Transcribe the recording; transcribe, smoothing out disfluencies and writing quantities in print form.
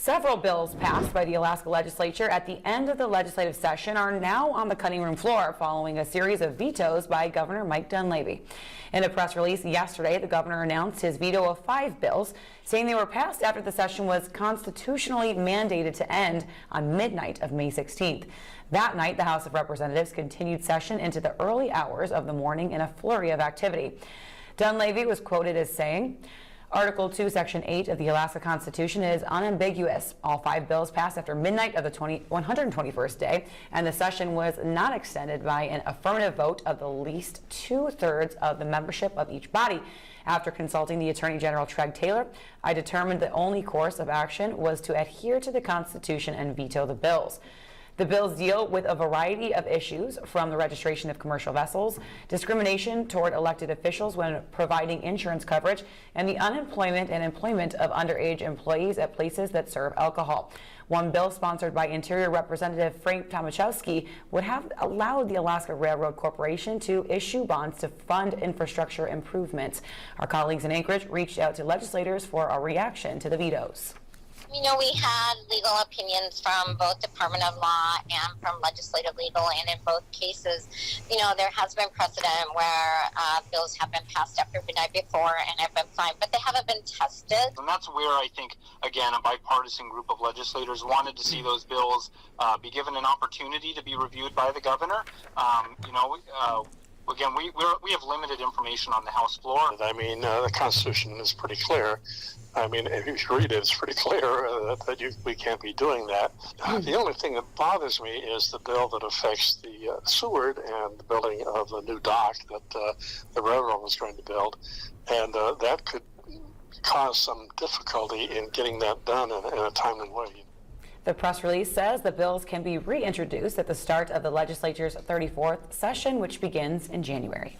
Several bills passed by the Alaska legislature at the end of the legislative session are now on the cutting room floor following a series of vetoes by Governor Mike Dunleavy. In a press release yesterday, the governor announced his veto of 5 bills, saying they were passed after the session was constitutionally mandated to end on midnight of May 16th. That night, the House of Representatives continued session into the early hours of the morning in a flurry of activity. Dunleavy was quoted as saying, Article 2, Section 8 of the Alaska Constitution is unambiguous. All 5 bills passed after midnight of the 121st day, and the session was not extended by an affirmative vote of the least 2/3 of the membership of each body. After consulting the Attorney General Treg Taylor, I determined the only course of action was to adhere to the Constitution and veto the bills. The bills deal with a variety of issues, from the registration of commercial vessels, discrimination toward elected officials when providing insurance coverage, and the unemployment and employment of underage employees at places that serve alcohol. One bill sponsored by Interior Representative Frank Tomaszewski would have allowed the Alaska Railroad Corporation to issue bonds to fund infrastructure improvements. Our colleagues in Anchorage reached out to legislators for a reaction to the vetoes. You know, we had legal opinions from both Department of Law and from Legislative Legal, and in both cases, you know, there has been precedent where bills have been passed after midnight before and have been fine, but they haven't been tested. And that's where I think, again, a bipartisan group of legislators wanted to see those bills be given an opportunity to be reviewed by the governor. Again, we have limited information on the House floor. I mean, the Constitution is pretty clear. I mean, if you read it, it's pretty clear that we can't be doing that. The only thing that bothers me is the bill that affects the Seward and the building of the new dock that the railroad was going to build. And that could cause some difficulty in getting that done in a timely way. The press release says the bills can be reintroduced at the start of the legislature's 34th session, which begins in January.